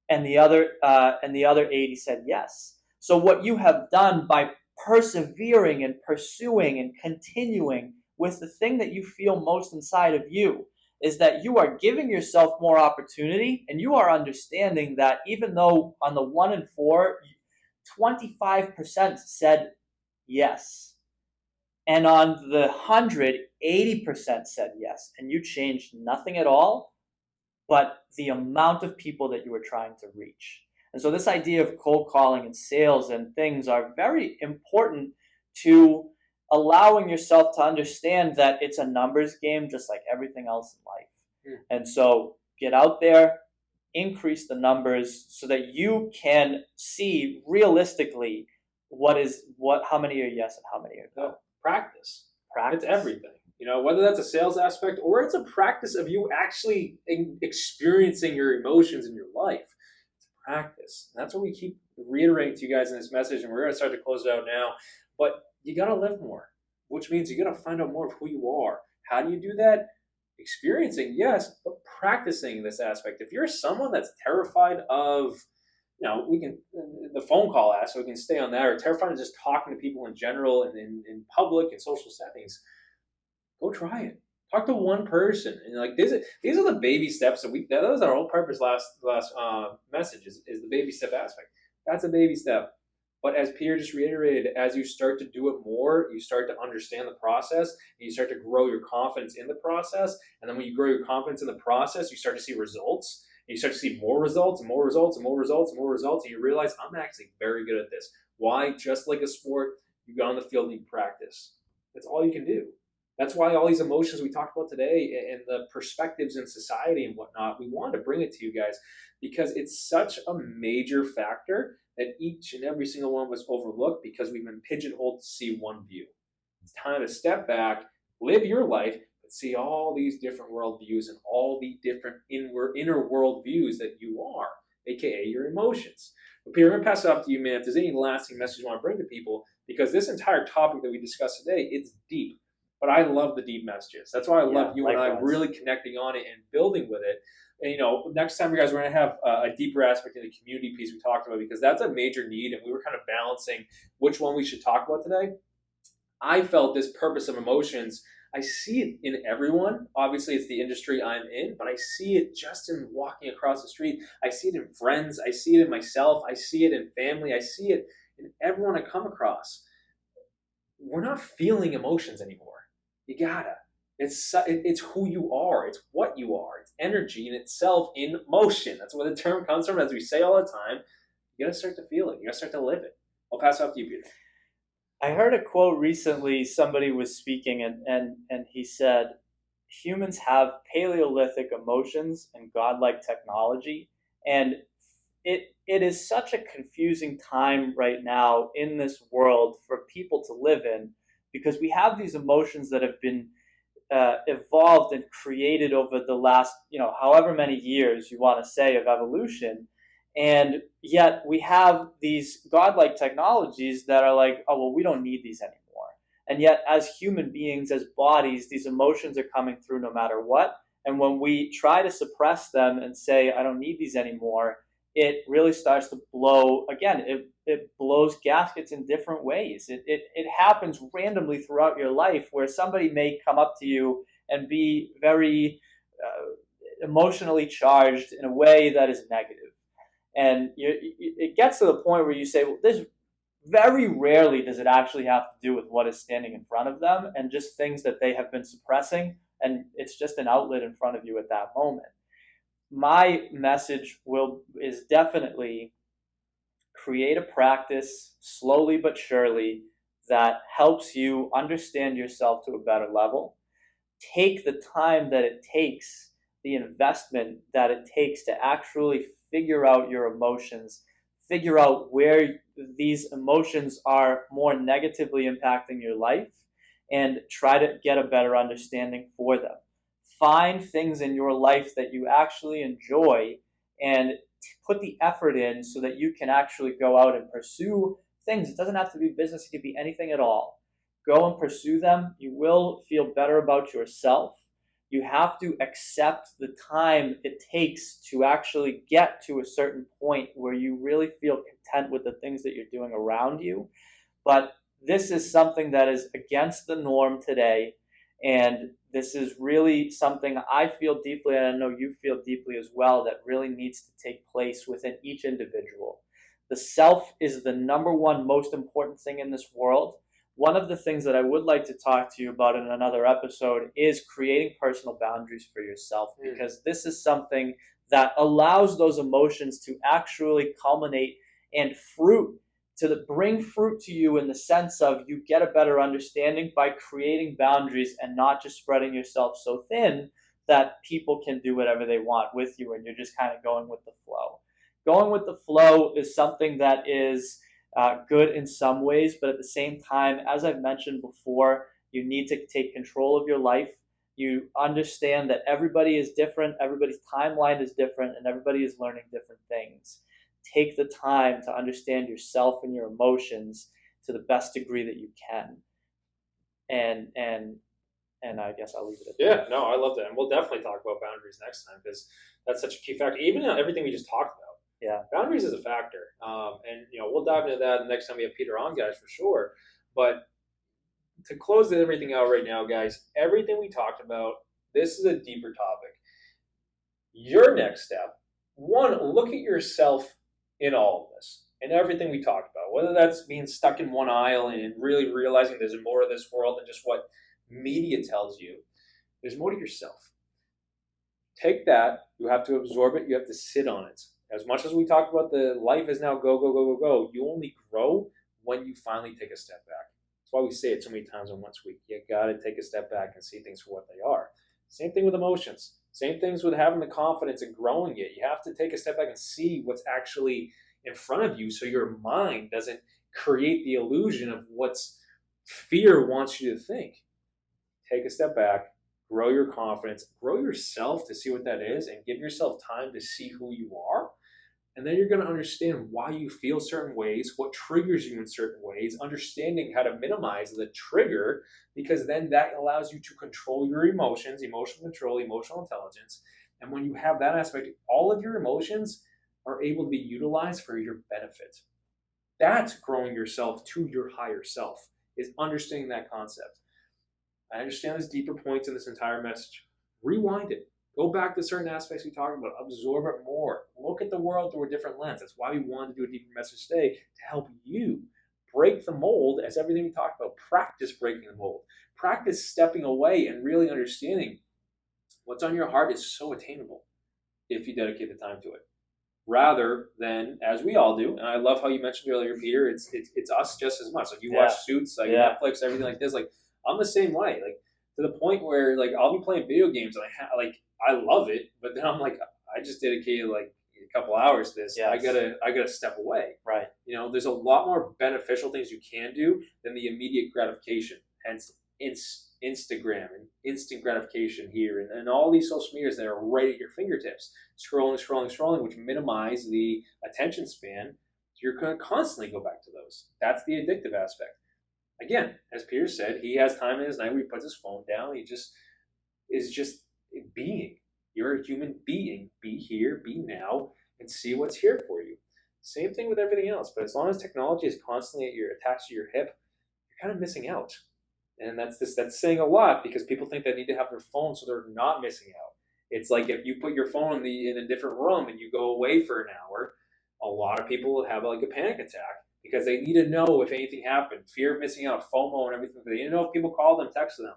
and the other 80 said yes. So what you have done by persevering and pursuing and continuing with the thing that you feel most inside of you is that you are giving yourself more opportunity, and you are understanding that even though on the 1 in 4, 25% said yes, and on the 100, 80% said yes, and you changed nothing at all but the amount of people that you were trying to reach. And so this idea of cold calling and sales and things are very important to allowing yourself to understand that it's a numbers game, just like everything else in life. And so get out there, increase the numbers so that you can see realistically how many are yes and how many are no. Practice. It's everything. Whether that's a sales aspect or it's a practice of you actually experiencing your emotions in your life. It's a practice. And that's what we keep reiterating to you guys in this message, and we're going to start to close it out now. But you got to live more, which means you got to find out more of who you are. How do you do that? Experiencing, yes, but practicing this aspect. If you're someone that's terrified of, we can, the phone call aspect, so we can stay on that, or terrified of just talking to people in general and in public and social settings, go try it. Talk to one person, and these are the baby steps that was our whole purpose last message is the baby step aspect. That's a baby step. But as Peter just reiterated, as you start to do it more, you start to understand the process, and you start to grow your confidence in the process. And then when you grow your confidence in the process, you start to see results. you start to see more results and more results and more results and more results, and you realize I'm actually very good at this. Why? Just like a sport, you go on the field and you practice. That's all you can do. That's why all these emotions we talked about today and the perspectives in society and whatnot, we wanted to bring it to you guys because it's such a major factor that each and every single one of us overlook because we've been pigeonholed to see one view. It's time to step back, live your life, but see all these different worldviews and all the different inner world views that you are, aka your emotions. But Peter, I'm going to pass it off to you, man. If there's any lasting message you want to bring to people, because this entire topic that we discussed today, it's deep. But I love the deep messages. That's why I love you likewise. and I really connecting on it and building with it. And, next time, you guys, we're going to have a deeper aspect of the community piece we talked about because that's a major need. And we were kind of balancing which one we should talk about today. I felt this purpose of emotions. I see it in everyone. Obviously, it's the industry I'm in, but I see it just in walking across the street. I see it in friends. I see it in myself. I see it in family. I see it in everyone I come across. We're not feeling emotions anymore. You gotta. It's who you are. It's what you are. It's energy in itself in motion. That's where the term comes from. As we say all the time, you gotta start to feel it. You gotta start to live it. I'll pass it off to you, Peter. I heard a quote recently. Somebody was speaking and he said, humans have Paleolithic emotions and godlike technology. And it is such a confusing time right now in this world for people to live in because we have these emotions that have been evolved and created over the last, however many years you want to say of evolution. And yet we have these godlike technologies that are like, oh, well, we don't need these anymore. And yet as human beings, as bodies, these emotions are coming through no matter what. And when we try to suppress them and say, I don't need these anymore, it really starts to blow. Again, it blows gaskets in different ways. It happens randomly throughout your life where somebody may come up to you and be very emotionally charged in a way that is negative. And it gets to the point where you say, well, this very rarely does it actually have to do with what is standing in front of them and just things that they have been suppressing. And it's just an outlet in front of you at that moment. My message is definitely create a practice slowly but surely that helps you understand yourself to a better level. Take the time that it takes, the investment that it takes to actually figure out your emotions, figure out where these emotions are more negatively impacting your life, and try to get a better understanding for them. Find things in your life that you actually enjoy and put the effort in so that you can actually go out and pursue things. It doesn't have to be business. It could be anything at all. Go and pursue them. You will feel better about yourself. You have to accept the time it takes to actually get to a certain point where you really feel content with the things that you're doing around you. But this is something that is against the norm today. And this is really something I feel deeply, and I know you feel deeply as well, that really needs to take place within each individual. The self is the number one most important thing in this world. One of the things that I would like to talk to you about in another episode is creating personal boundaries for yourself, because this is something that allows those emotions to actually culminate and bring fruit to you in the sense of you get a better understanding by creating boundaries and not just spreading yourself so thin that people can do whatever they want with you and you're just kind of going with the flow. Going with the flow is something that is good in some ways, but at the same time, as I've mentioned before, you need to take control of your life. You understand that everybody is different, everybody's timeline is different, and everybody is learning different things. Take the time to understand yourself and your emotions to the best degree that you can. And I guess I'll leave it at that. Yeah, no, I love that. And we'll definitely talk about boundaries next time because that's such a key factor. Even in everything we just talked about. Yeah. Boundaries is a factor. And we'll dive into that the next time we have Peter on, guys, for sure. But to close everything out right now, guys, everything we talked about, this is a deeper topic. Your next step, one, look at yourself in all of this and everything we talked about, whether that's being stuck in one aisle and really realizing there's more of this world than just what media tells you. There's more to yourself. take that, you have to absorb it, you have to sit on it. As much as we talk about the life is now go, go, go, go, go, you only grow when you finally take a step back. That's why we say it so many times in once a week. You got to take a step back and see things for what they are. Same thing with emotions. Same things with having the confidence and growing it. You have to take a step back and see what's actually in front of you so your mind doesn't create the illusion of what's fear wants you to think. Take a step back, grow your confidence, grow yourself to see what that is, and give yourself time to see who you are. And then you're going to understand why you feel certain ways, what triggers you in certain ways, understanding how to minimize the trigger, because then that allows you to control your emotions, emotional control, emotional intelligence. And when you have that aspect, all of your emotions are able to be utilized for your benefit. That's growing yourself to your higher self, is understanding that concept. I understand there's deeper points in this entire message. Rewind it. Go back to certain aspects we talked about. Absorb it more. Look at the world through a different lens. That's why we wanted to do a deeper message today, to help you break the mold, as everything we talked about. Practice breaking the mold. Practice stepping away and really understanding what's on your heart is so attainable if you dedicate the time to it. Rather than, as we all do, and I love how you mentioned earlier, Peter, it's us just as much. Like you watch Suits, like Netflix, everything like this. Like I'm the same way. Like to the point where like I'll be playing video games and I love it, but then I'm like, I just dedicated like a couple hours to this. Yes. I gotta step away. Right. You know, there's a lot more beneficial things you can do than the immediate gratification. Hence Instagram and instant gratification here and all these social medias that are right at your fingertips. Scrolling, which minimize the attention span. So you're going to constantly go back to those. That's the addictive aspect. Again, as Peter said, he has time in his night where he puts his phone down. He just is just being. You're a human being. Be here, be now, and see what's here for you. Same thing with everything else. But as long as technology is constantly attached to your hip, you're kind of missing out. And that's saying a lot, because people think they need to have their phone so they're not missing out. It's like if you put your phone in a different room and you go away for an hour, a lot of people will have like a panic attack because they need to know if anything happened. Fear of missing out, FOMO and everything. They need to know if people call them, text them.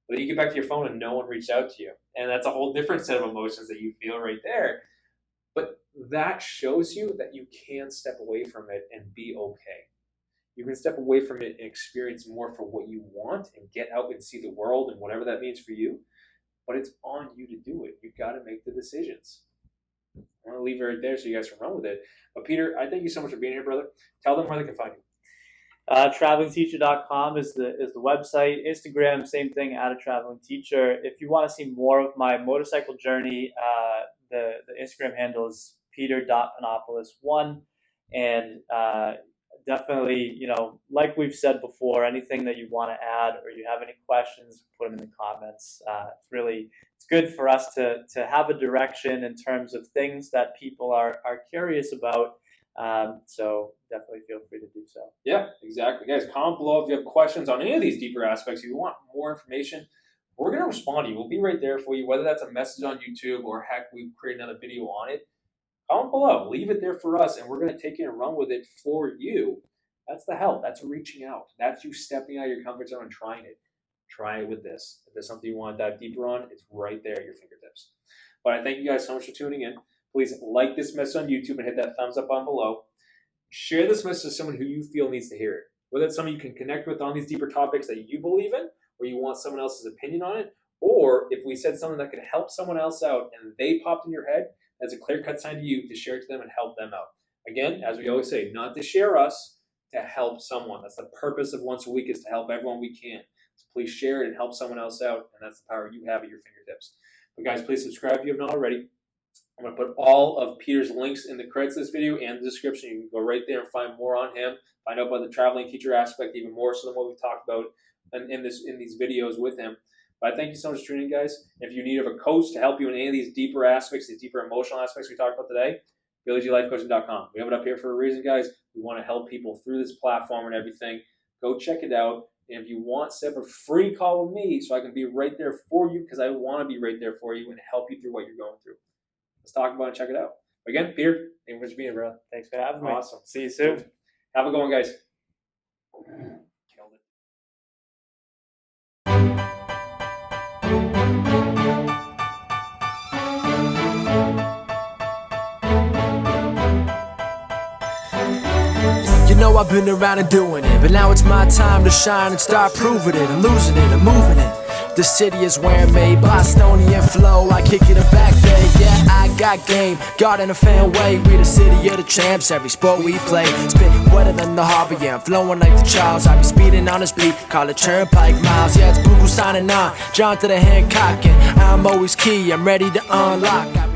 But then you get back to your phone and no one reached out to you. And that's a whole different set of emotions that you feel right there. But that shows you that you can step away from it and be okay. You can step away from it and experience more for what you want and get out and see the world and whatever that means for you. But it's on you to do it. You've got to make the decisions. I want to leave it right there so you guys can run with it. But Peter, I thank you so much for being here, brother. Tell them where they can find you. Travelingteacher.com is the website. Instagram, same thing, @travelingteacher. If you want to see more of my motorcycle journey, the Instagram handle is peter.panopoulos1. And definitely, you know, like we've said before, anything that you want to add or you have any questions, put them in the comments. It's good for us to have a direction in terms of things that people are curious about. So definitely feel free to do so. Yeah, exactly. Guys, comment below if you have questions on any of these deeper aspects. If you want more information, we're going to respond to you. We'll be right there for you, whether that's a message on YouTube or heck, we create another video on it. Comment below. Leave it there for us, and we're going to take it and run with it for you. That's the help. That's reaching out. That's you stepping out of your comfort zone and trying it. Try it with this. If there's something you want to dive deeper on, it's right there at your fingertips. But I thank you guys so much for tuning in. Please like this message on YouTube and hit that thumbs up on below. Share this message with someone who you feel needs to hear it. Whether it's someone you can connect with on these deeper topics that you believe in, or you want someone else's opinion on it, or if we said something that could help someone else out and they popped in your head, that's a clear-cut sign to you to share it to them and help them out. Again, as we always say, not to share us, to help someone. That's the purpose of Once a Week, is to help everyone we can. So please share it and help someone else out, and that's the power you have at your fingertips. But guys, please subscribe if you have not already. I'm going to put all of Peter's links in the credits of this video and the description. You can go right there and find more on him, find out about the traveling teacher aspect even more so than what we've talked about in these videos with him. But I thank you so much for tuning in, guys. If you need a coach to help you in any of these deeper aspects, these deeper emotional aspects we talked about today, BillyGLifeCoaching.com. We have it up here for a reason, guys. We want to help people through this platform and everything. Go check it out. And if you want, set up a free call with me so I can be right there for you, because I want to be right there for you and help you through what you're going through. Let's talk about it and check it out. Again, Peter, thank you for being here, bro. Thanks for having me. Awesome. See you soon. Have a good one, guys. Killed it. know I've been around and doing it, but now it's my time to shine and start proving it. I'm losing it, I'm moving it. The city is where I'm made, Bostonian flow, I kick it back there. Yeah, I got game, God in a fan way. We the city of the champs, every sport we play. Spit wetter than the harbor, yeah, I'm flowing like the Charles. I be speeding on this beat, call it turnpike miles. Yeah, it's Boo signing on, John to the Hancock, and I'm always key, I'm ready to unlock.